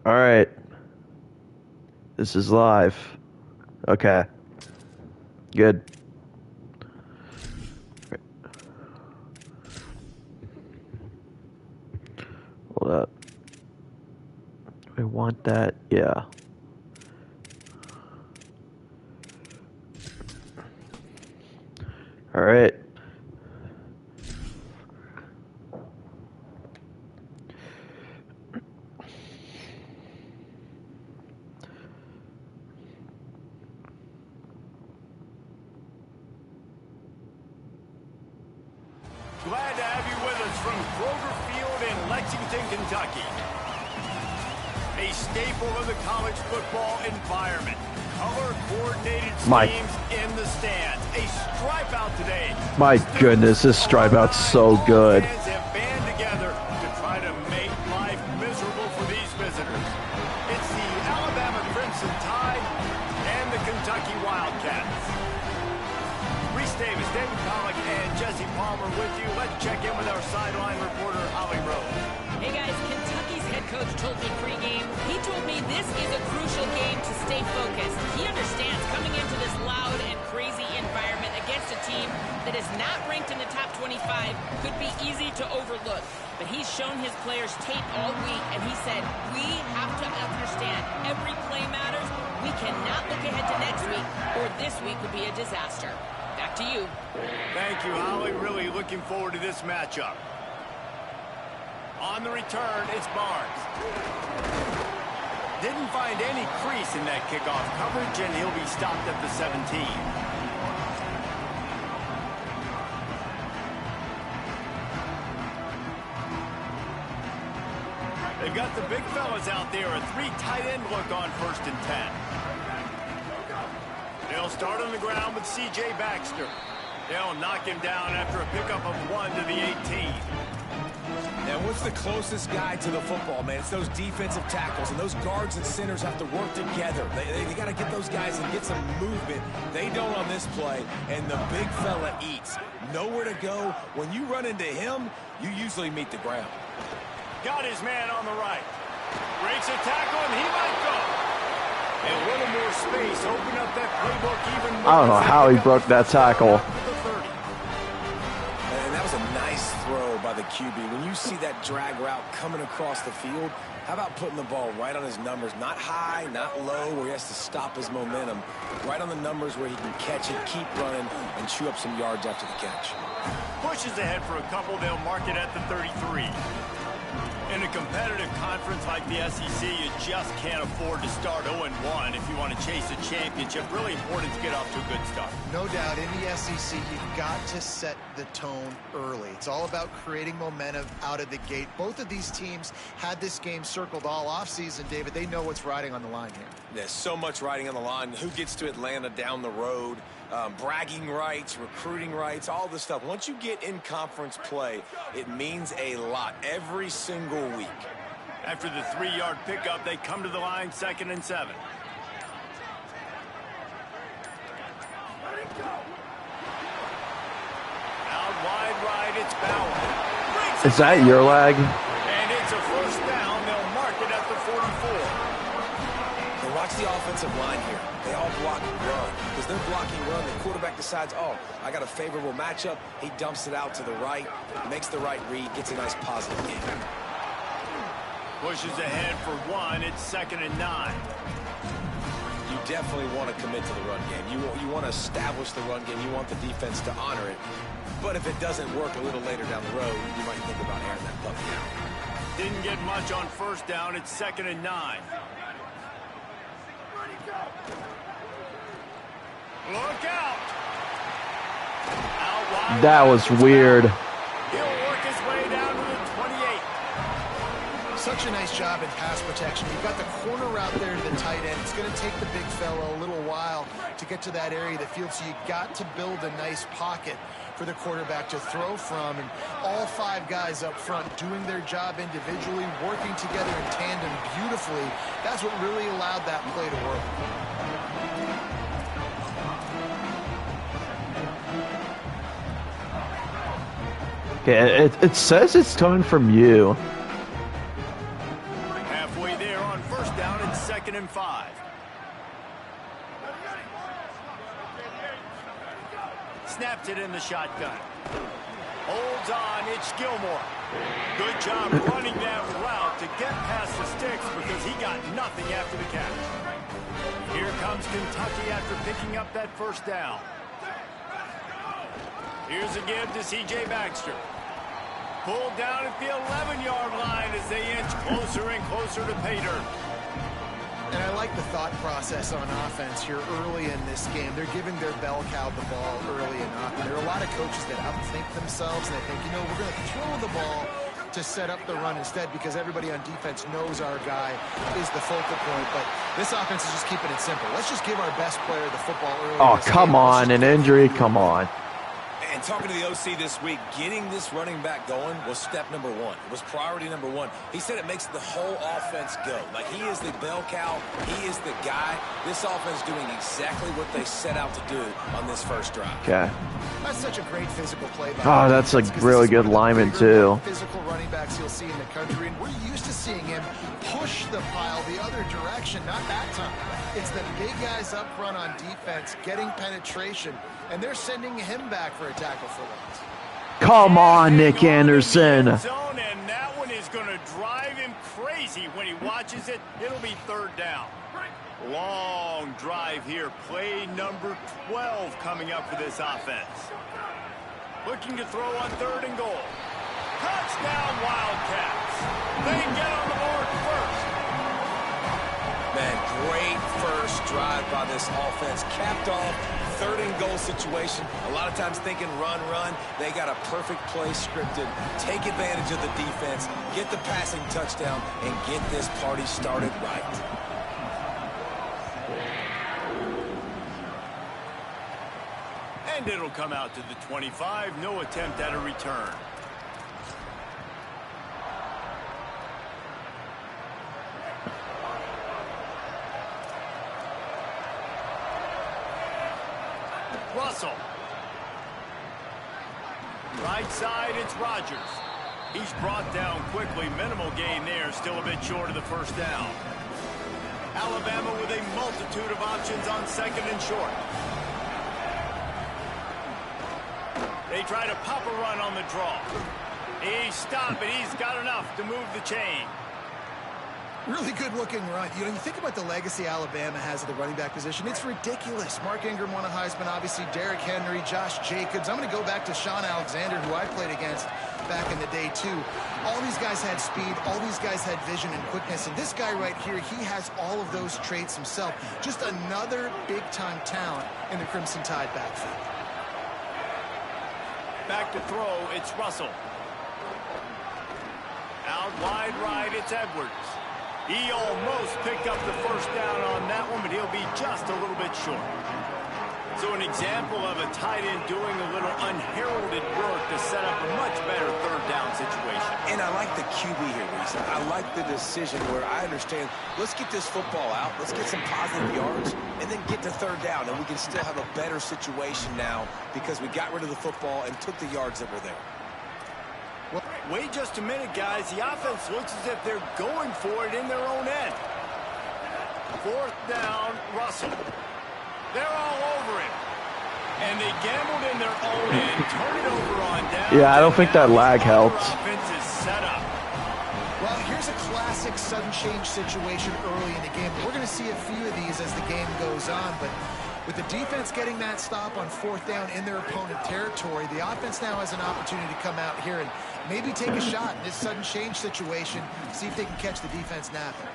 All right. This is live. Okay. Good. Hold up. Do I want that? Yeah. All right. Glad to have you with us from Kroger Field in Lexington, Kentucky. A staple of the college football environment. Color-coordinated teams in the stands. A stripe out today. My goodness, this stripe out's so good. Fans have band together to try to make life miserable for these visitors. It's the Alabama Crimson Tide and the Kentucky Wildcats. Reese Davis, David Pollack, and Jesse Palmer with you. Let's check in with our sideline reporter, Holly Rose. Hey guys, Kentucky's head coach told me pregame, he told me this is a crucial game to stay focused. He understands coming into this loud and crazy environment against a team that is not ranked in the top 25 could be easy to overlook. But he's shown his players tape all week, and he said, we have to understand every play matters. We cannot look ahead to next week, or this week would be a disaster. Back to you. Thank you, Holly. Really looking forward to this matchup. On the return, it's Barnes. Didn't find any crease in that kickoff coverage, and he'll be stopped at the 17. They've got the big fellas out there, a three tight end look on 1st and 10. They'll start on the ground with C.J. Baxter. They'll knock him down after a pickup of 1 to the 18. And what's the closest guy to the football, man? It's those defensive tackles, and those guards and centers have to work together. They got to get those guys and get some movement. They don't on this play, and the big fella eats. Nowhere to go. When you run into him, you usually meet the ground. Got his man on the right. Breaks a tackle, and he might go. And a little more space. Open up that playbook even more. I don't know how he broke that tackle. And that was a nice throw by the QB. When you see that drag route coming across the field, how about putting the ball right on his numbers? Not high, not low, where he has to stop his momentum. Right on the numbers where he can catch it, keep running, and chew up some yards after the catch. Pushes ahead for a couple. They'll mark it at the 33. In a competitive conference like the SEC, you just can't afford to start 0-1 if you want to chase a championship. Really important to get off to a good start. No doubt, in the SEC, you've got to set the tone early. It's all about creating momentum out of the gate. Both of these teams had this game circled all offseason, David. They know what's riding on the line here. There's so much riding on the line. Who gets to Atlanta down the road? Bragging rights, recruiting rights, all this stuff. Once you get in conference play, it means a lot every single week. After the 3-yard pickup, they come to the line 2nd and 7. Out wide right, it's Bauer. Is that your leg? And it's a first down. They'll mark it at the 44. Now watch the offensive line here. They all block run. Because they're blocking run, the quarterback decides, oh, I got a favorable matchup. He dumps it out to the right, makes the right read, gets a nice positive gain. Pushes ahead for 1. It's 2nd and 9. You definitely want to commit to the run game. You want to establish the run game. You want the defense to honor it. But if it doesn't work a little later down the road, you might think about airing that puppy out. Didn't get much on 1st down. It's 2nd and 9. Look out! Out wide. That was weird. He'll work his way down to the 28. Such a nice job in pass protection. You've got the corner route there to the tight end. It's going to take the big fella a little while to get to that area of the field, so you got to build a nice pocket for the quarterback to throw from. And all 5 guys up front doing their job individually, working together in tandem beautifully. That's what really allowed that play to work. Okay, it says it's coming from you. Halfway there on 1st Snaps it in the shotgun. Holds on, it's Gilmore. Good job running that route to get past the sticks because he got nothing after the catch. Here comes Kentucky after picking up that first down. Here's a give to C.J. Baxter. Pulled down at the 11-yard line as they inch closer and closer to pay dirt. And I like the thought process on offense here early in this game. They're giving their bell cow the ball early and often. There are a lot of coaches that outthink themselves, and they think, you know, we're going to throw the ball to set up the run instead because everybody on defense knows our guy is the focal point. But this offense is just keeping it simple. Let's just give our best player the football early. Oh, come on, an injury, come on. And talking to the OC this week, getting this running back going was step number one. It was priority number one. He said it makes the whole offense go. Like, he is the bell cow. He is the guy. This offense doing exactly what they set out to do on this first drive. Okay. That's such a great physical play. Oh, that's a really good lineman, too. Physical running backs you'll see in the country, and we're used to seeing him push the pile the other direction. Not that time. It's the big guys up front on defense getting penetration, and they're sending him back for a tackle for loss. Come on, Nick Anderson. And that one is going to drive him crazy when he watches it. It'll be third down. Long drive here. Play number 12 coming up for this offense. Looking to throw on 3rd and goal. Touchdown, Wildcats. They get on the board first. Man, great first drive by this offense. Capped off 3rd and goal situation. A lot of times thinking run. They got a perfect play scripted. Take advantage of the defense, get the passing touchdown, and get this party started right. And it'll come out to the 25. No attempt at a return. Russell. Right side, it's Rogers. He's brought down quickly. Minimal gain there. Still a bit short of the first down. Alabama with a multitude of options on 2nd and short. They try to pop a run on the draw. He stopped, but he's got enough to move the chain. Really good-looking run. You know, you think about the legacy Alabama has at the running back position. It's ridiculous. Mark Ingram won a Heisman, obviously. Derrick Henry, Josh Jacobs. I'm going to go back to Sean Alexander, who I played against back in the day, too. All these guys had speed. All these guys had vision and quickness. And this guy right here, he has all of those traits himself. Just another big-time talent in the Crimson Tide backfield. Back to throw, it's Russell. Out wide right, it's Edwards. He almost picked up the first down on that one, but he'll be just a little bit short. So an example of a tight end doing a little unheralded work to set up a much better 3rd down situation. And I like the QB here, Reese. I like the decision where I understand, let's get this football out, let's get some positive yards, and then get to 3rd down, and we can still have a better situation now because we got rid of the football and took the yards that were there. Well, wait just a minute, guys. The offense looks as if they're going for it in their own end. 4th down, Russell. They're all over him. And they gambled in their own end, turn it over on down. Yeah, I don't think that lag helped. Offense is set up. Well, here's a classic sudden change situation early in the game. We're going to see a few of these as the game goes on, but with the defense getting that stop on 4th down in their opponent territory, the offense now has an opportunity to come out here and maybe take a shot in this sudden change situation, see if they can catch the defense napping.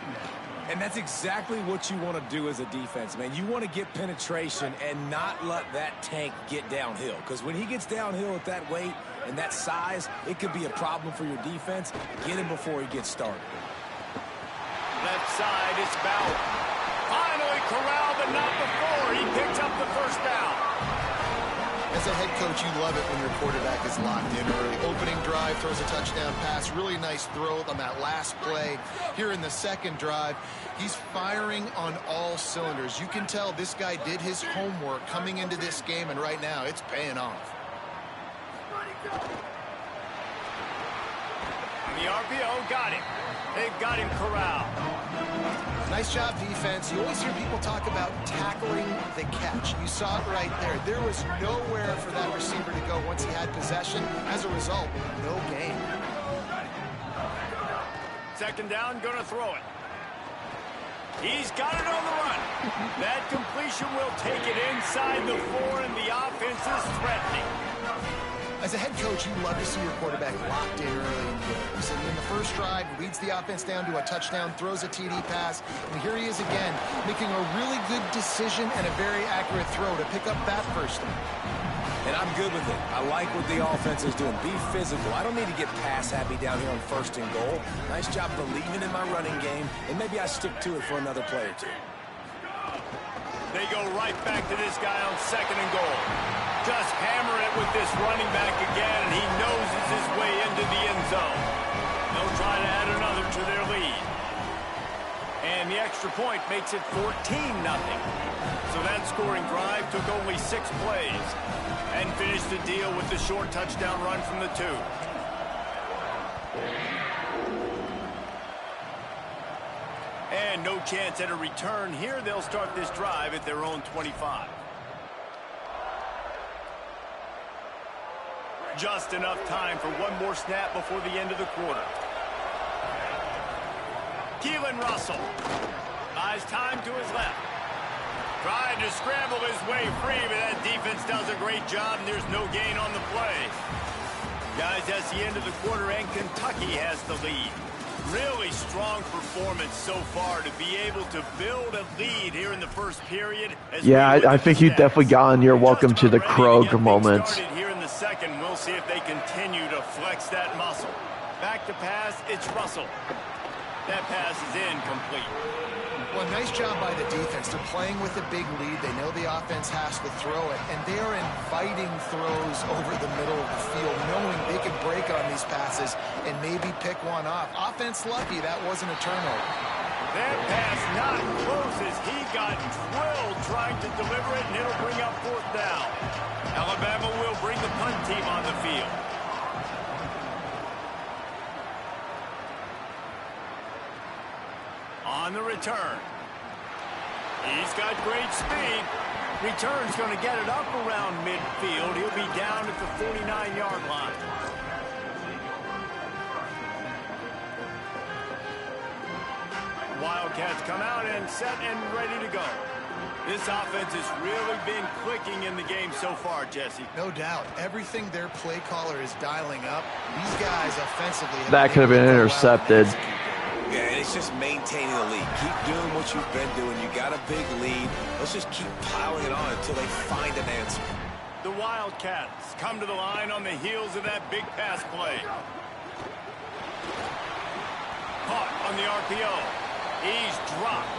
And that's exactly what you want to do as a defense, man. You want to get penetration and not let that tank get downhill. Because when he gets downhill at that weight and that size, it could be a problem for your defense. Get him before he gets started. Left side, it's Bauer. Finally corralled, but not before. He picks up the first down. As a head coach, you love it when your quarterback is locked in early. Opening drive, throws a touchdown pass. Really nice throw on that last play. Here in the 2nd drive, he's firing on all cylinders. You can tell this guy did his homework coming into this game, and right now it's paying off. And the RPO got him. They've got him corralled. Nice job, defense. You always hear people talk about tackling the catch. You saw it right there. There was nowhere for that receiver to go once he had possession. As a result, no gain. Second down, gonna throw it. He's got it on the run. That completion will take it inside the 4, and the offense is threatening. As a head coach, you love to see your quarterback locked in early in games. And in the first drive, leads the offense down to a touchdown, throws a TD pass, and here he is again, making a really good decision and a very accurate throw to pick up that first down. And I'm good with it. I like what the offense is doing. Be physical. I don't need to get pass happy down here on 1st and goal. Nice job believing in my running game, and maybe I stick to it for another play or two. They go right back to this guy on 2nd and goal. Just hammer it with this running back again, and he noses his way into the end zone. They'll try to add another to their lead. And the extra point makes it 14-0. So that scoring drive took only 6 plays and finished the deal with the short touchdown run from the 2. And no chance at a return here. They'll start this drive at their own 25. Just enough time for one more snap before the end of the quarter. Keelan Russell buys time to his left. Trying to scramble his way free, but that defense does a great job, and there's no gain on the play. Guys, that's the end of the quarter, and Kentucky has the lead. Really strong performance so far to be able to build a lead here in the first period. Yeah, I think you definitely got on your welcome to the Krog moments. Here in the second, we'll see if they continue to flex that muscle. Back to pass, it's Russell. That pass is incomplete. Well, nice job by the defense. They're playing with a big lead. They know the offense has to throw it, and they are inviting throws over the middle of the field, knowing they can break on these passes and maybe pick one off. Offense lucky, that wasn't a turnover. That pass not close as he got drilled trying to deliver it, and it'll bring up 4th down. Alabama will bring the punt team on the field. On the return. He's got great speed. Return's going to get it up around midfield. He'll be down at the 49-yard line. Wildcats come out and set and ready to go. This offense has really been clicking in the game so far, Jesse. No doubt. Everything their play caller is dialing up, these guys offensively... That could have been intercepted. Yeah, and it's just maintaining the lead. Keep doing what you've been doing. You got a big lead. Let's just keep piling it on until they find an answer. The Wildcats come to the line on the heels of that big pass play. Caught on the RPO. He's dropped.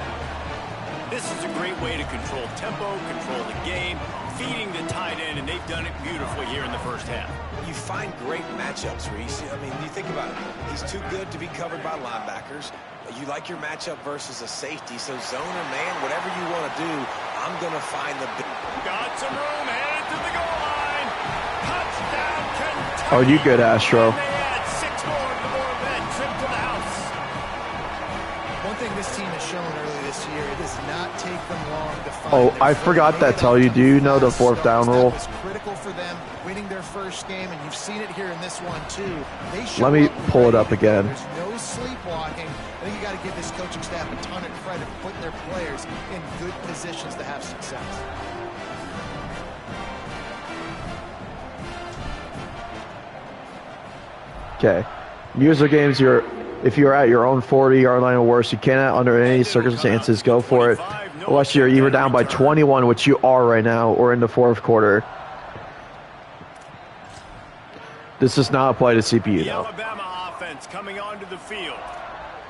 This is a great way to control tempo, control the game, feeding the tight end, and they've done it beautifully here in the first half. You find great matchups, Reese. I mean, you think about it. He's too good to be covered by linebackers. You like your matchup versus a safety, so zone or man, whatever you want to do, I'm going to find the... Got some room, headed to the goal line. Touchdown, Kentucky. Oh, you good, Astro. And they add 6 more to that trip to the house. One thing this team has shown early this year, it does not take them long to find... Oh, I forgot that tell you. Do you know the 4th down rule? That was critical for them, winning their first game, and you've seen it here in this one, too. Let me pull it up again. There's no sleepwalking. I think you got to give this coaching staff a ton of credit for putting their players in good positions to have success. Okay. User games, if you're at your own 40-yard line or worse, you cannot, under any circumstances, go for it unless you're either down by 21, which you are right now, or in the 4th quarter. This does not apply to CPU, The though. Alabama offense coming onto the field.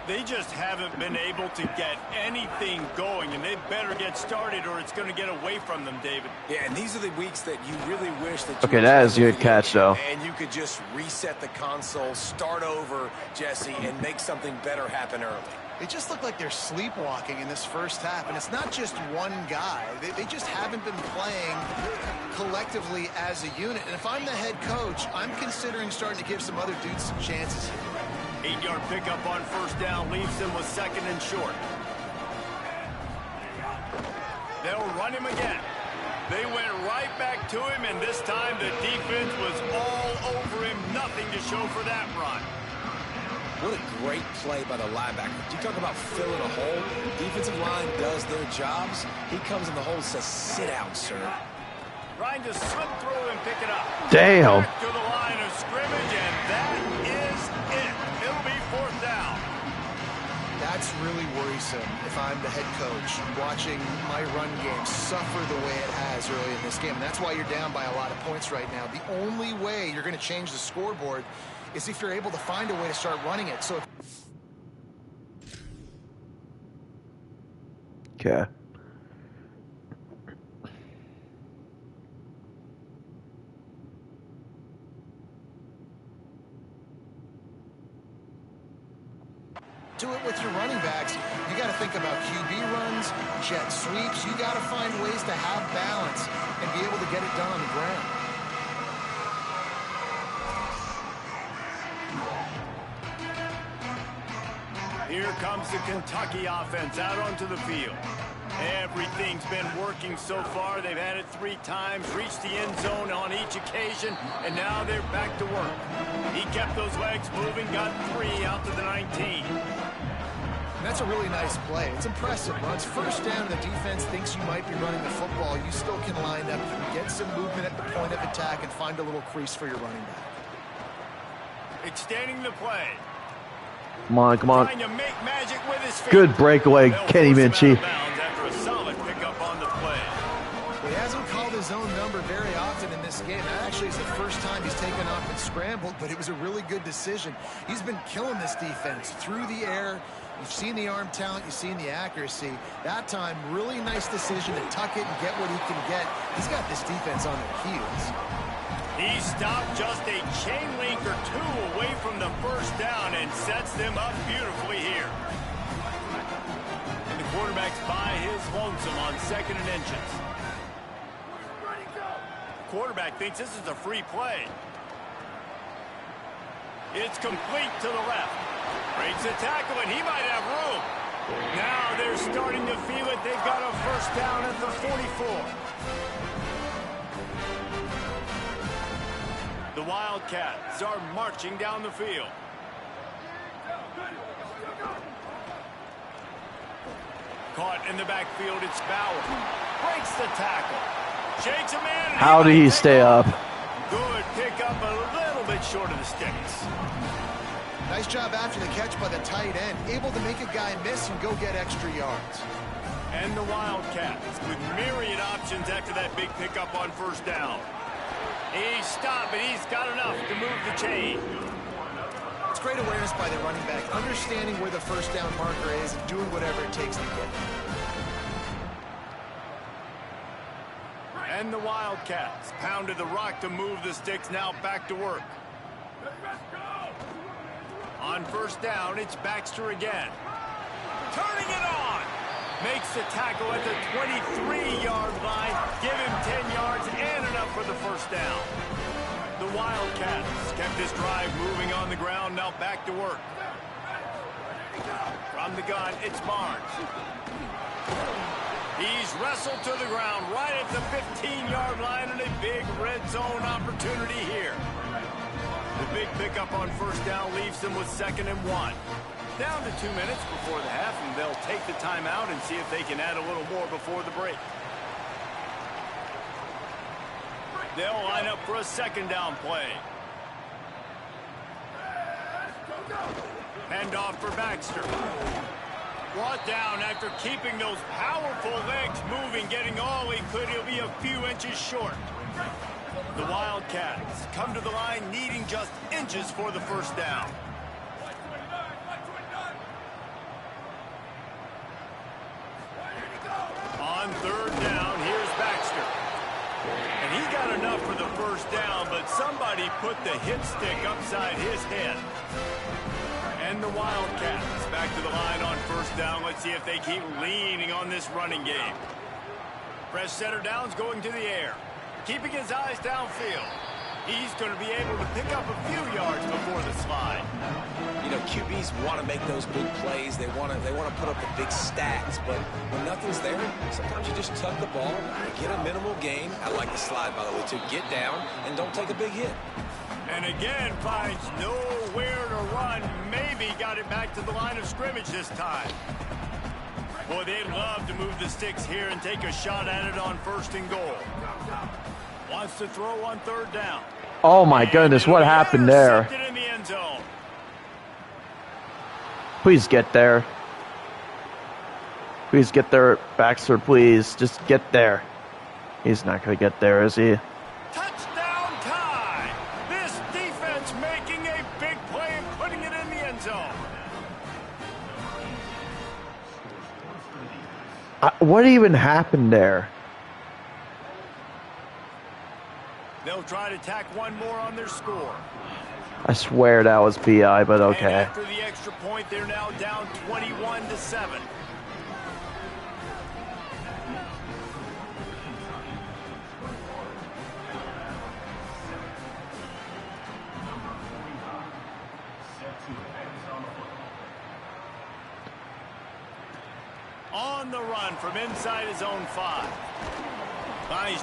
They just haven't been able to get anything going, and they better get started or it's going to get away from them, David. Yeah, and these are the weeks that you really wish that... Okay, that is a good catch, though. And you could just reset the console, start over, Jesse, and make something better happen early. It just looked like they're sleepwalking in this first half, and it's not just one guy. They just haven't been playing collectively as a unit. And if I'm the head coach, I'm considering starting to give some other dudes some chances here. 8-yard pickup on 1st down leaves them with 2nd and short. They'll run him again. They went right back to him, and this time the defense was all over him. Nothing to show for that run. What a great play by the linebacker. You talk about filling a hole. Defensive line does their jobs. He comes in the hole and says, sit down, sir. Trying to slip through and pick it up. Damn. Back to the line of scrimmage, and that is it. It'll be 4th down. That's really worrisome if I'm the head coach watching my run game suffer the way it has early in this game. And that's why you're down by a lot of points right now. The only way you're going to change the scoreboard is if you're able to find a way to start running it. So, Okay. do it with your running backs. You got to think about QB runs, jet sweeps. You got to find ways to have balance and be able to get it done on the ground. Here comes the Kentucky offense out onto the field. Everything's been working so far. They've had it 3 times, reached the end zone on each occasion, and now they're back to work. He kept those legs moving, got 3 out to the 19. That's a really nice play. It's impressive. When it's first down and the defense thinks you might be running the football, you still can line up, you can get some movement at the point of attack and find a little crease for your running back. Extending the play. Come on, come on. Trying to make magic with his feet. Good breakaway, Kenny Minchie. After a solid pickup on the play. He hasn't called his own number very often in this game. That actually is the first time he's taken off and scrambled, but it was a really good decision. He's been killing this defense through the air. You've seen the arm talent, you've seen the accuracy. That time, really nice decision to tuck it and get what he can get. He's got this defense on their heels. He stopped just a chain link or 2 away from the first down and sets them up beautifully here. And the quarterback's by his lonesome on 2nd and inches. Quarterback thinks this is a free play. It's complete to the left. Breaks the tackle, and he might have room. Now they're starting to feel it. They've got a first down at the 44. The Wildcats are marching down the field. Caught in the backfield, it's Bauer. Breaks the tackle. Shakes a man. How did he stay up? Good pickup, a little bit short of the sticks. Nice job after the catch by the tight end. Able to make a guy miss and go get extra yards. And the Wildcats with myriad options after that big pickup on first down. He stopped, but he's got enough to move the chain. It's great awareness by the running back, understanding where the first down marker is and doing whatever it takes to get it. And the Wildcats pounded the rock to move the sticks, now back to work. On first down, it's Baxter again. Turning it on. Makes the tackle at the 23-yard line. Give him 10 yards and enough for the first down. The Wildcats kept this drive moving on the ground, now back to work. From the gun, it's Barnes. He's wrestled to the ground right at the 15-yard line, and a big red zone opportunity here. The big pickup on first down leaves them with 2nd and 1. Down to 2 minutes before the half, and they'll take the timeout and see if they can add a little more before the break. They'll line up for a 2nd down play. Handoff for Baxter. Brought down after keeping those powerful legs moving, getting all he could. He'll be a few inches short. The Wildcats come to the line needing just inches for the first down. On 3rd down, here's Baxter. And he got enough for the first down, but somebody put the hit stick upside his head. And the Wildcats back to the line on first down. Let's see if they keep leaning on this running game. Fresh setter downs going to the air. Keeping his eyes downfield. He's going to be able to pick up a few yards before the slide. You know, QBs want to make those big plays. They want to put up the big stats. But when nothing's there, sometimes you just tuck the ball, get a minimal gain. I like the slide, by the way, to get down and don't take a big hit. And again, finds nowhere to run. Maybe got it back to the line of scrimmage this time. Boy, they'd love to move the sticks here and take a shot at it on 1st and goal. Wants to throw on 3rd down. Oh my goodness, what happened there? In the end zone. Please get there. Please get there, Baxter, please. Just get there. He's not going to get there, is he? Touchdown time! This defense making a big play and putting it in the end zone. What even happened there? They'll try to tack one more on their score. I swear that was BI, but okay. And after the extra point, they're now down 21-7. On the run from inside his own 5.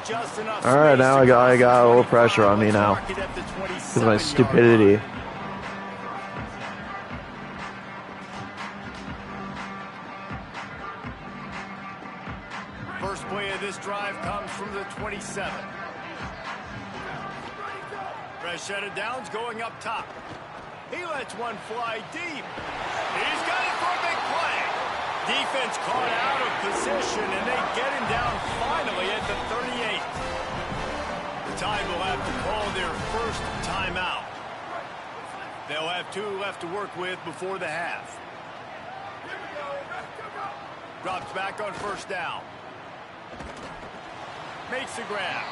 Just enough. All right, now I got a little pressure on me now because of my stupidity. First play of this drive comes from the 27. Fresh set of downs going up top. He lets one fly deep. He's got it for a big play. Defense caught out of position, and they get him down finally at the 38. The Tide will have to call their first timeout. They'll have 2 left to work with before the half. Drops back on 1st down. Makes the grab.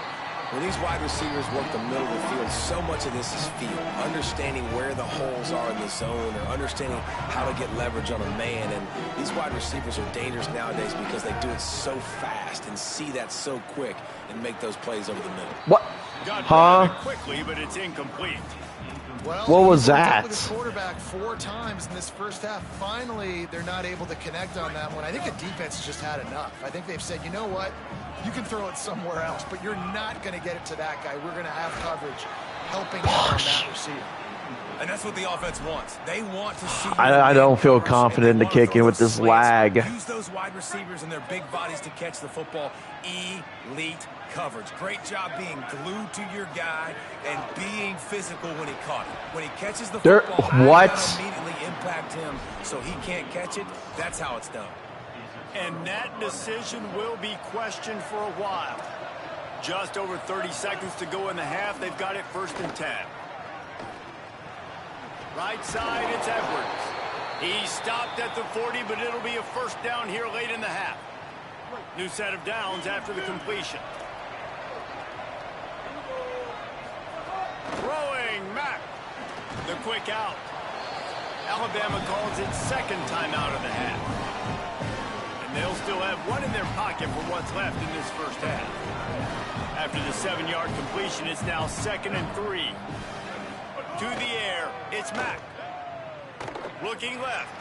When these wide receivers work the middle of the field, so much of this is feel. Understanding where the holes are in the zone, or understanding how to get leverage on a man. And these wide receivers are dangerous nowadays because they do it so fast and see that so quick and make those plays over the middle. What? Got quickly, but it's incomplete. Well, what was that? With the quarterback 4 times in this first half. Finally, they're not able to connect on that one. I think the defense just had enough. I think they've said, you know what? You can throw it somewhere else, but you're not going to get it to that guy. We're going to have coverage helping out on that receiver. And that's what the offense wants. They want to see. I don't feel confident in the kicking with this lag. Use those wide receivers and their big bodies to catch the football. Elite coverage. Great job being glued to your guy and being physical when he caught it. When he catches the football, immediately impact him so he can't catch it. That's how it's done. And that decision will be questioned for a while. Just over 30 seconds to go in the half. They've got it 1st and 10. Right side, it's Edwards. He stopped at the 40, but it'll be a 1st down here late in the half. New set of downs after the completion. Throwing Mack. The quick out. Alabama calls its 2nd timeout of the half. And they'll still have 1 in their pocket for what's left in this first half. After the 7-yard completion, it's now 2nd and 3. To the air, it's Mack. Looking left.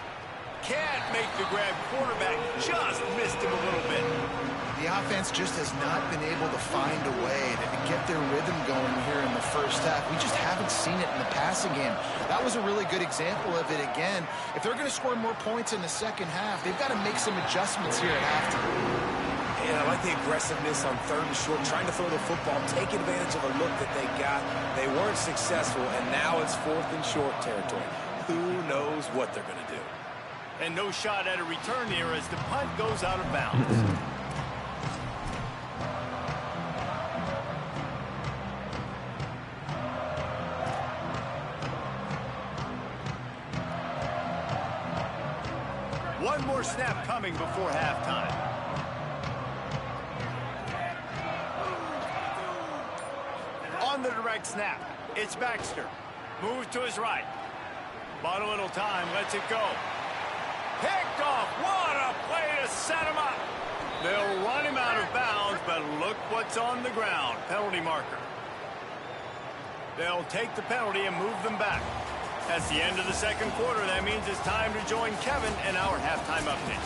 Can't make the grab. Quarterback just missed him a little bit. The offense just has not been able to find a way to get their rhythm going here in the first half. We just haven't seen it in the passing game. That was a really good example of it again. If they're going to score more points in the second half, they've got to make some adjustments here at halftime. And I like the aggressiveness on 3rd and short, trying to throw the football, take advantage of a look that they got. They weren't successful, and now it's 4th and short territory. Who knows what they're going to do? And no shot at a return here as the punt goes out of bounds. One more snap coming before halftime. On the direct snap, it's Baxter. Moves to his right. Bought a little time, lets it go. Picked off. What a play to set him up. They'll run him out of bounds, but look what's on the ground. Penalty marker. They'll take the penalty and move them back. That's the end of the second quarter. That means it's time to join Kevin in our halftime update.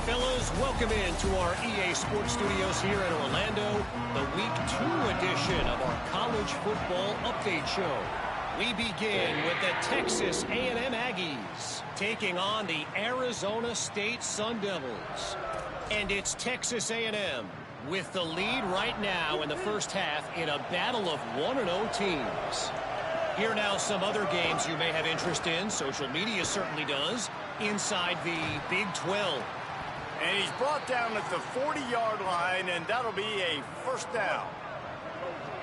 Fellas, welcome into our EA Sports Studios here in Orlando, the Week 2 edition of our College Football Update Show. We begin with the Texas A&M Aggies taking on the Arizona State Sun Devils. And it's Texas A&M with the lead right now in the first half in a battle of 1-0 teams. Here now some other games you may have interest in. Social media certainly does. Inside the Big 12. And he's brought down at the 40-yard line, and that'll be a first down.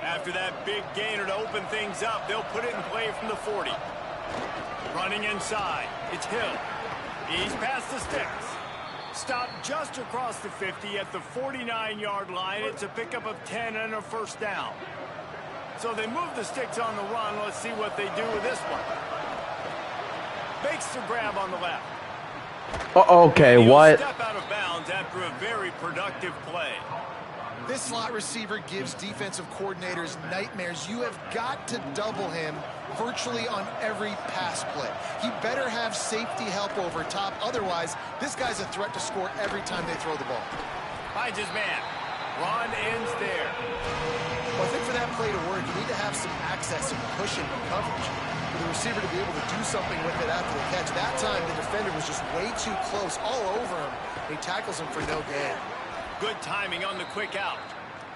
After that big gainer to open things up, they'll put it in play from the 40. Running inside, it's Hill. He's past the sticks. Stopped just across the 50 at the 49-yard line. It's a pickup of 10 and a first down. So they move the sticks on the run. Let's see what they do with this one. Makes the grab on the left. Okay, what? Step out of bounds after a very productive play. This slot receiver gives defensive coordinators nightmares. You have got to double him virtually on every pass play. He better have safety help over top. Otherwise, this guy's a threat to score every time they throw the ball. Finds his man. Run ends there. Well, I think for that play to work, you need to have some access and pushing coverage for the receiver to be able to do something with it after the catch. That time, the defender was just way too close, all over him. He tackles him for no gain. Good timing on the quick out.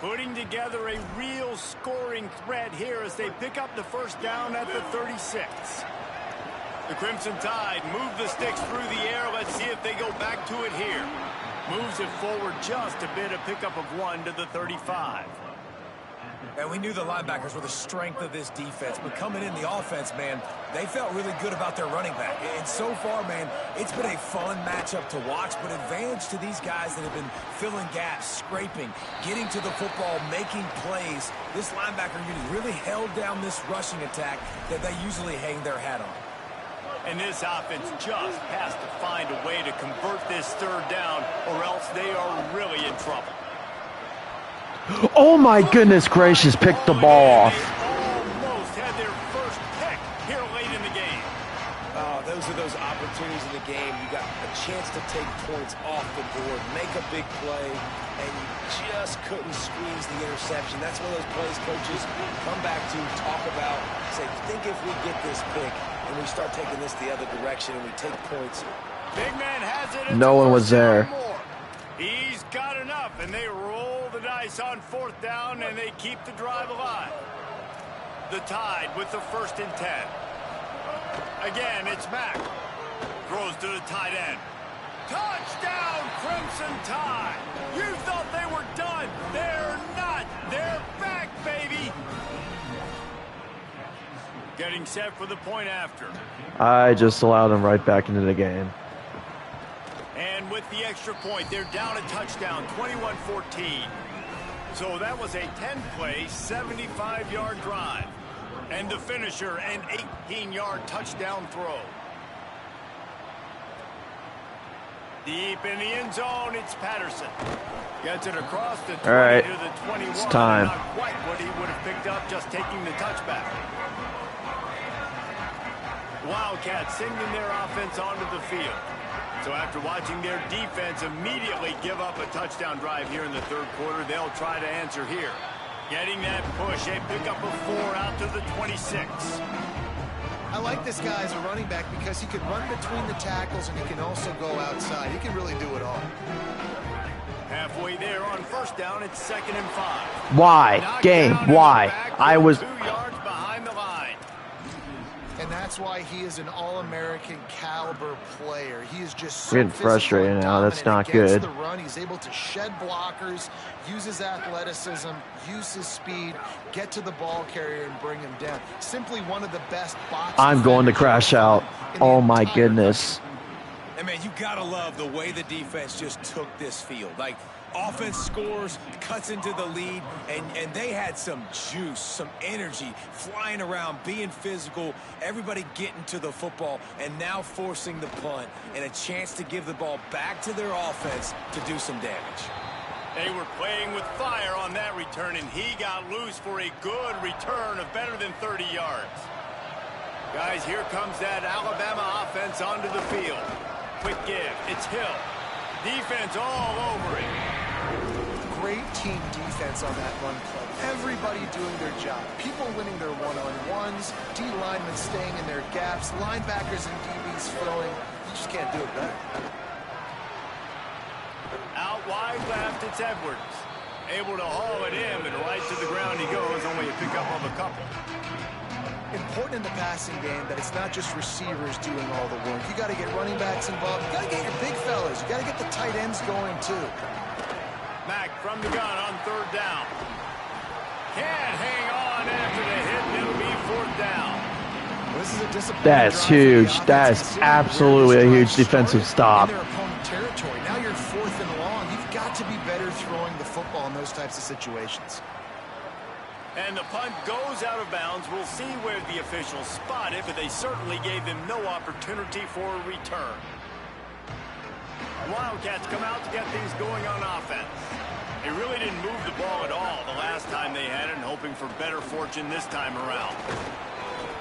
Putting together a real scoring threat here as they pick up the first down at the 36. The Crimson Tide move the sticks through the air. Let's see if they go back to it here. Moves it forward just a bit, a pickup of 1 to the 35. And we knew the linebackers were the strength of this defense, but coming in the offense, man, they felt really good about their running back. And so far, man, it's been a fun matchup to watch, but advantage to these guys that have been filling gaps, scraping, getting to the football, making plays. This linebacker unit really held down this rushing attack that they usually hang their hat on. And this offense just has to find a way to convert this third down, or else they are really in trouble. Oh my goodness gracious, picked the ball off. They almost had their first pick here late in the game. Those are those opportunities in the game. You got a chance to take points off the board, make a big play, and you just couldn't squeeze the interception. That's one of those plays coaches come back to, talk about, say, think if we get this pick and we start taking this the other direction and we take points. Big man has it. No one was there. He's got enough, and they roll the dice on fourth down, and they keep the drive alive. The Tide with the 1st and 10. Again, it's Mack. Throws to the tight end. Touchdown, Crimson Tide. You thought they were done. They're not. They're back, baby. Getting set for the point after. I just allowed them right back into the game. And with the extra point, they're down a touchdown, 21-14. So that was a 10-play, 75-yard drive. And the finisher, an 18-yard touchdown throw. Deep in the end zone, it's Patterson. Gets it across the 20 right. to the 21. It's time. Not quite what he would have picked up just taking the touchback. Wildcats sending their offense onto the field. So after watching their defense immediately give up a touchdown drive here in the third quarter, they'll try to answer here. Getting that push, a pickup of 4 out to the 26. I like this guy as a running back because he can run between the tackles and he can also go outside. He can really do it all. Halfway there on first down, it's 2nd and 5. Why? Knocked Game, down in the why? back, I was... 2 yards behind the line. And that's why he is an all-American caliber player. He is just so Getting frustrated now. That's not good. The run, he's able to shed blockers, use his athleticism, use his speed, get to the ball carrier and bring him down. Simply one of the best box. I'm going to crash out. Oh my goodness. And man, you gotta love the way the defense just took this field. Like, offense scores, cuts into the lead, and they had some juice, some energy, flying around, being physical, everybody getting to the football, and now forcing the punt, and a chance to give the ball back to their offense to do some damage. They were playing with fire on that return. turn, and he got loose for a good return of better than 30 yards. Guys, here comes that Alabama offense onto the field. Quick give. It's Hill. Defense all over it. Great team defense on that run play. Everybody doing their job. People winning their one-on-ones, D linemen staying in their gaps, linebackers and DBs filling. You just can't do it better. Out wide left, it's Edwards. Able to haul it in, and right to the ground he goes, only a pickup of a couple. Important in the passing game that it's not just receivers doing all the work. You got to get running backs involved. You got to get your big fellas. You got to get the tight ends going too. Mack from the gun on third down. Can't hang on after the hit, and it'll be fourth down. This is a disappointing That's huge. That is absolutely a huge defensive stop. In their opponent territory. Now you're fourth and long. You've got to be better throwing the football in those types of situations. And the punt goes out of bounds. We'll see where the officials spot it, but they certainly gave them no opportunity for a return. Wildcats come out to get things going on offense. They really didn't move the ball at all the last time they had it, and hoping for better fortune this time around.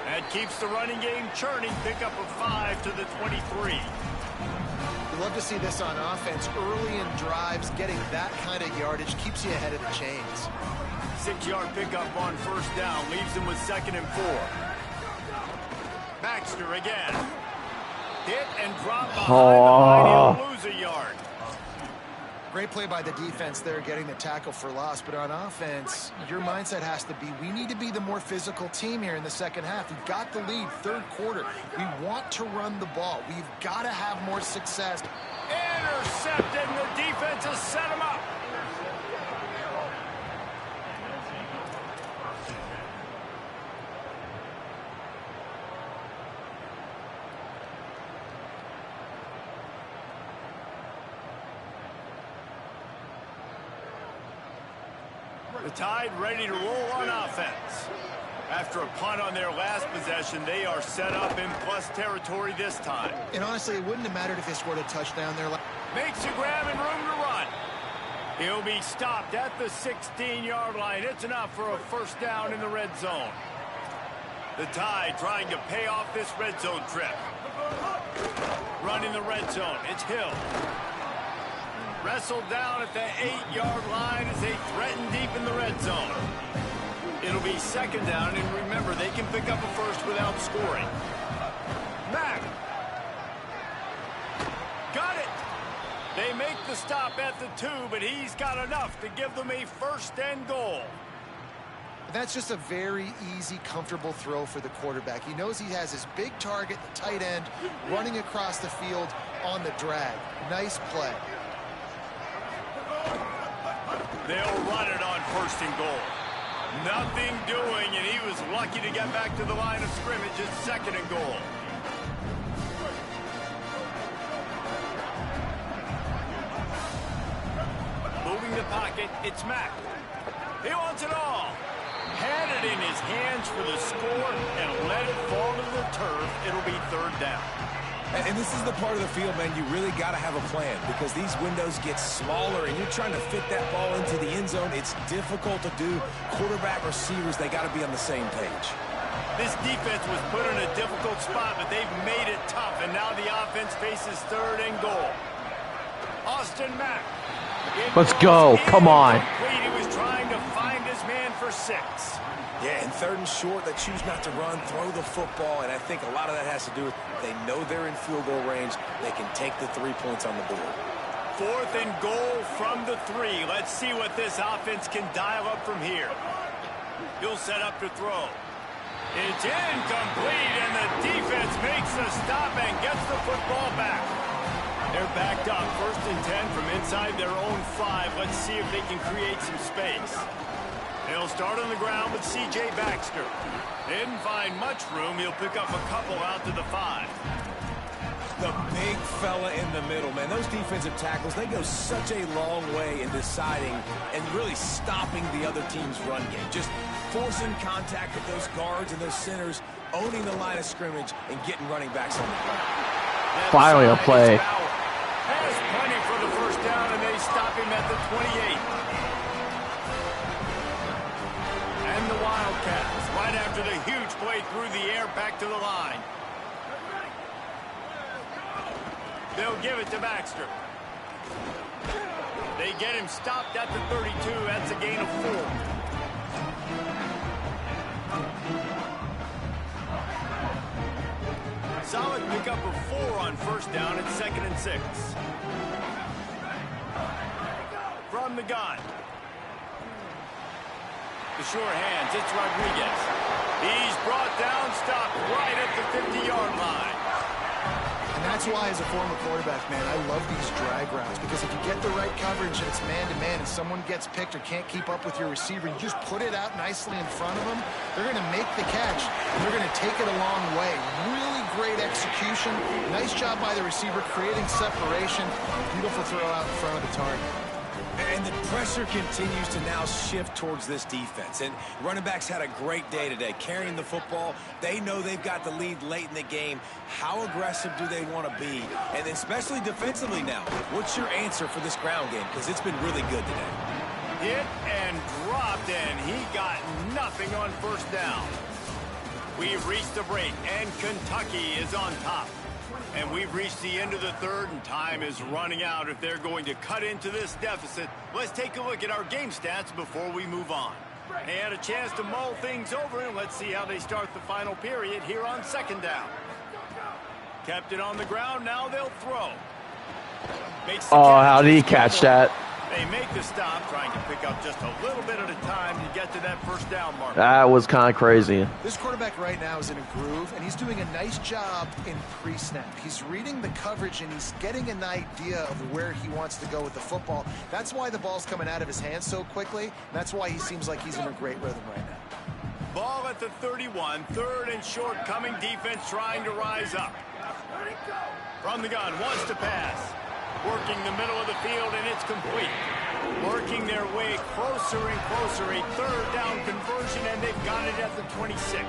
That keeps the running game churning. Pickup of 5 to the 23. We'd love to see this on offense. Early in drives, getting that kind of yardage keeps you ahead of the chains. 6-yard pickup on first down. Leaves them with 2nd and 4. Baxter again. Hit and drop behind the line. He'll lose a yard. Great play by the defense there, getting the tackle for loss. But on offense, your mindset has to be, we need to be the more physical team here in the second half. We've got the lead, third quarter. We want to run the ball. We've got to have more success. Intercepted, and the defense has set him up. The Tide ready to roll on offense. After a punt on their last possession, they are set up in plus territory this time. And honestly, it wouldn't have mattered if they scored a touchdown there. Makes a grab and room to run. He'll be stopped at the 16-yard line. It's enough for a first down in the red zone. The Tide trying to pay off this red zone trip. Running the red zone. It's Hill. Wrestled down at the 8-yard line as they threaten deep in the red zone. It'll be second down, and remember, they can pick up a first without scoring. Mack. Got it. They make the stop at the 2, but he's got enough to give them a first and goal. That's just a very easy, comfortable throw for the quarterback. He knows he has his big target, the tight end, running across the field on the drag. Nice play. They'll run it on first and goal. Nothing doing, and he was lucky to get back to the line of scrimmage at 2nd and goal. Moving the pocket, it's Mack. He wants it all. Had it in his hands for the score and let it fall to the turf. It'll be third down. And this is the part of the field, man, you really got to have a plan because these windows get smaller and you're trying to fit that ball into the end zone. It's difficult to do. Quarterback, receivers, they got to be on the same page. This defense was put in a difficult spot, but they've made it tough, and now the offense faces 3rd and goal. Austin Mack. Let's go. Come on. He was trying to find his man for 6. Yeah, and 3rd and short, they choose not to run, throw the football, and I think a lot of that has to do with they know they're in field goal range. They can take the 3 points on the board. 4th and goal from the 3. Let's see what this offense can dial up from here. He'll set up to throw. It's incomplete, and the defense makes the stop and gets the football back. They're backed up. 1st and 10 from inside their own 5. Let's see if they can create some space. They'll start on the ground with C.J. Baxter. They didn't find much room. He'll pick up a couple out to the 5. The big fella in the middle, man. Those defensive tackles, they go such a long way in deciding and really stopping the other team's run game. Just forcing contact with those guards and those centers, owning the line of scrimmage, and getting running backs on the ground. Finally a play. Has plenty for the first down, and they stop him at the 28. after the huge play through the air back to the line. They'll give it to Baxter. They get him stopped at the 32. That's a gain of 4. Solid pickup of 4 on first down at 2nd and 6. From the gun. The sure hands, it's Rodriguez. He's brought down, stopped right at the 50-yard line. And that's why, as a former quarterback, man, I love these drag routes, because if you get the right coverage and it's man-to-man and someone gets picked or can't keep up with your receiver, you just put it out nicely in front of them, they're going to make the catch, and they're going to take it a long way. Really great execution. Nice job by the receiver creating separation. Beautiful throw out in front of the target. And the pressure continues to now shift towards this defense. And running backs had a great day today, carrying the football. They know they've got the lead late in the game. How aggressive do they want to be? And especially defensively now. What's your answer for this ground game? Because it's been really good today. Hit and dropped, and he got nothing on first down. We've reached the break, and Kentucky is on top. And we've reached the end of the third, and time is running out if they're going to cut into this deficit. Let's take a look at our game stats before we move on. They had a chance to mull things over, and let's see how they start the final period here on 2nd down. Kept it on the ground, now they'll throw. Oh, how did he catch that? They make the stop, trying to pick up just a little bit at a time to get to that first down mark. That was kind of crazy. This quarterback right now is in a groove, and he's doing a nice job in pre-snap. He's reading the coverage, and he's getting an idea of where he wants to go with the football. That's why the ball's coming out of his hands so quickly. And that's why he seems like he's in a great rhythm right now. Ball at the 31, 3rd and short, coming defense trying to rise up. From the gun, wants to pass. Working the middle of the field, and it's complete. Working their way closer and closer. A 3rd down conversion, and they've got it at the 26.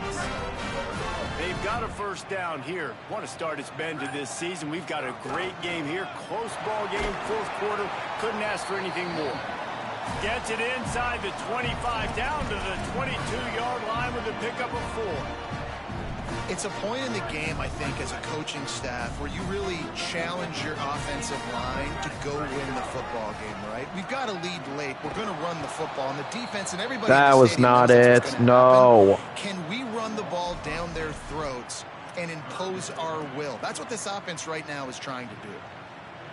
They've got a first down here. Want to start its bend to this season. We've got a great game here. Close ball game, 4th quarter. Couldn't ask for anything more. Gets it inside the 25, down to the 22-yard line with a pickup of 4. It's a point in the game, I think, as a coaching staff where you really challenge your offensive line to go win the football game, right? We've got to lead late. We're going to run the football. And the defense and everybody... That was not it. No. Can we run the ball down their throats and impose our will? That's what this offense right now is trying to do.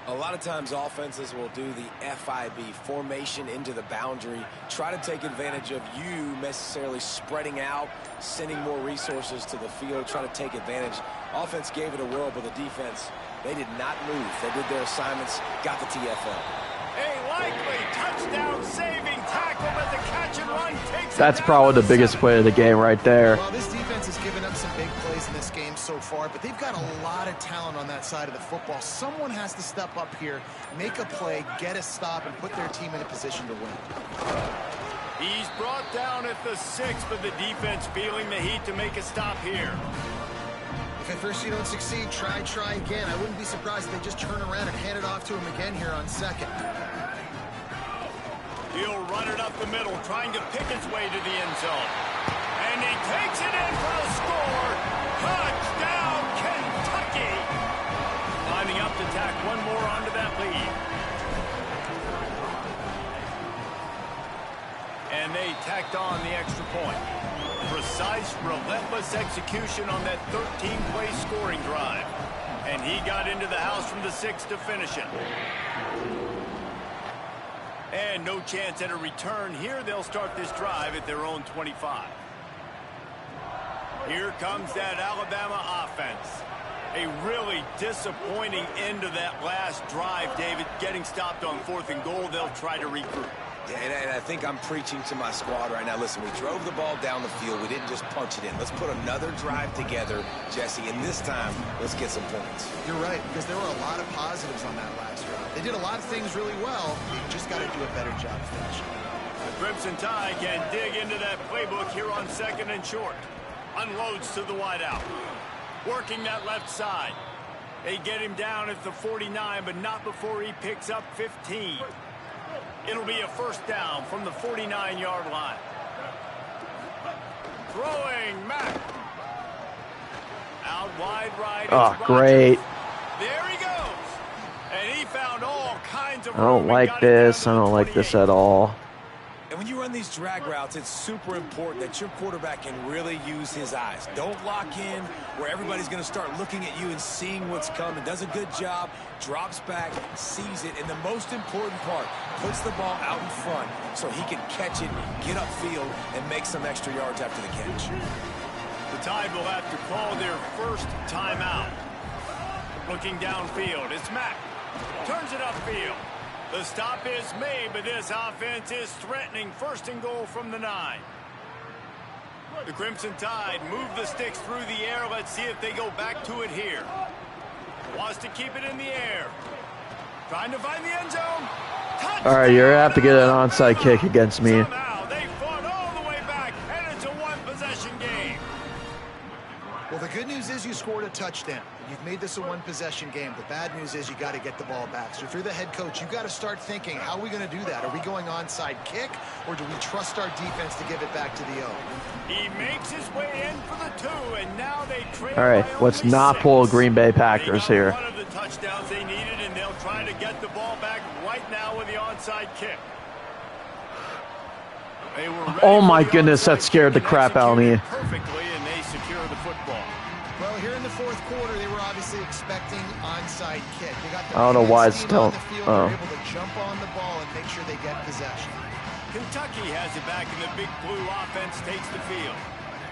A lot of times offenses will do the FIB, formation into the boundary, try to take advantage of you necessarily spreading out, sending more resources to the field, try to take advantage. Offense gave it a whirl, but the defense, they did not move. They did their assignments, got the TFL. A likely touchdown saving tackle, but the catch and run takes it. That's probably the biggest play of the game right there. Well, this defense has given up some big plays in this game so far, but they've got a lot of talent on that side of the football. Someone has to step up here, make a play, get a stop, and put their team in a position to win. He's brought down at the 6, but the defense feeling the heat to make a stop here. If at first you don't succeed, try again. I wouldn't be surprised if they just turn around and hand it off to him again here on 2nd. He'll run it up the middle, trying to pick its way to the end zone. And he takes it in for the score. Touchdown, Kentucky! Lining up to tack one more onto that lead. And they tacked on the extra point. Precise, relentless execution on that 13-play scoring drive. And he got into the house from the 6 to finish it. And no chance at a return here. They'll start this drive at their own 25. Here comes that Alabama offense. A really disappointing end to that last drive, David. Getting stopped on 4th and goal. They'll try to regroup. And I think I'm preaching to my squad right now. Listen, we drove the ball down the field. We didn't just punch it in. Let's put another drive together, Jesse, and this time, let's get some points. You're right, because there were a lot of positives on that last drive. They did a lot of things really well. You just got to do a better job finishing. The Crimson Tide can dig into that playbook here on 2nd and short. Unloads to the wideout. Working that left side. They get him down at the 49, but not before he picks up 15. It'll be a first down from the 49-yard line. Throwing Mack. Out wide right. Oh, It's great. Rodgers. There he goes. And he found all kinds of I don't room and like got it down this. to I the don't like this 28. at all. And when you run these drag routes, it's super important that your quarterback can really use his eyes. Don't lock in where everybody's going to start looking at you and seeing what's coming. Does a good job, drops back, sees it, and the most important part, puts the ball out in front so he can catch it, get upfield, and make some extra yards after the catch. The Tide will have to call their first timeout. Looking downfield, it's Mack. Turns it upfield. The stop is made, but this offense is threatening. First and goal from the 9. The Crimson Tide move the sticks through the air. Let's see if they go back to it here. Wants to keep it in the air. Trying to find the end zone. Touchdown! All right, you're going to have to get an onside kick against me. Somehow they fought all the way back, and it's a one-possession game. Well, the good news is you scored a touchdown. You've made this a one-possession game. The bad news is you got to get the ball back. So if you're the head coach, you got to start thinking, how are we going to do that? Are we going onside kick, or do we trust our defense to give it back to the O? He makes his way in for the 2, and now they trail. All right, by let's only not 6. pull Green Bay Packers They got here. one of the touchdowns they needed, and they'll try to get the ball back right now with the onside kick. They were ready Oh for my the goodness, onside that scared the kick and crap out of me. executed perfectly, and they secure the football. Well, here in the fourth quarter, they were obviously expecting onside kick. They got the I don't know why it's team still- on the field. oh. They're able to jump on the ball and make sure they get possession. Kentucky has it back, and the Big Blue offense takes the field.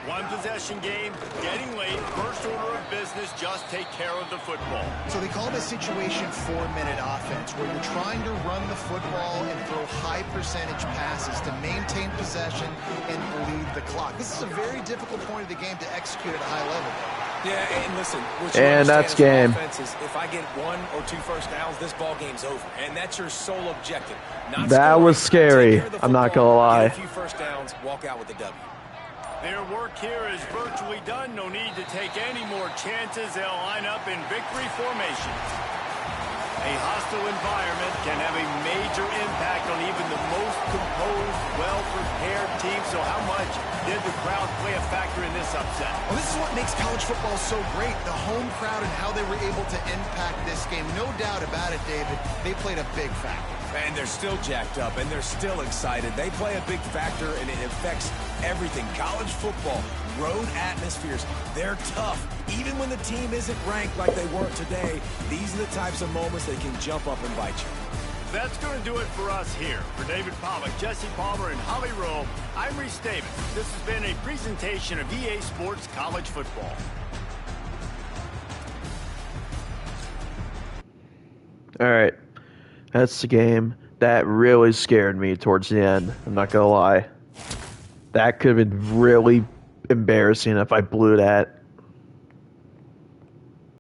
One possession game, getting late. First order of business, just take care of the football. So they call this situation 4-minute offense, where you're trying to run the football and throw high percentage passes to maintain possession and bleed the clock. This is a very difficult point of the game to execute at a high level. Yeah, and listen, what you And understand that's as an game. offense is if I get 1 or 2 first downs, this ball game's over. And that's your sole objective. Not That scoring, was scary. take care of the I'm not football, gonna lie. Get a few first downs, walk out with the W. Their work here is virtually done. No need to take any more chances. They'll line up in victory formation. A hostile environment can have a major impact on even the most composed, well-prepared team. So how much did the crowd play a factor in this upset? Well, this is what makes college football so great, the home crowd and how they were able to impact this game. No doubt about it, David, they played a big factor. And they're still jacked up, and they're still excited. They play a big factor, and it affects everything. College football, road atmospheres, they're tough. Even when the team isn't ranked like they weren't today, these are the types of moments that can jump up and bite you. That's going to do it for us here. For David Pollack, Jesse Palmer, and Holly Rowe, I'm Reese Davis. This has been a presentation of EA Sports College Football. All right. That's the game. That really scared me towards the end. I'm not going to lie. That could have been really embarrassing if I blew that.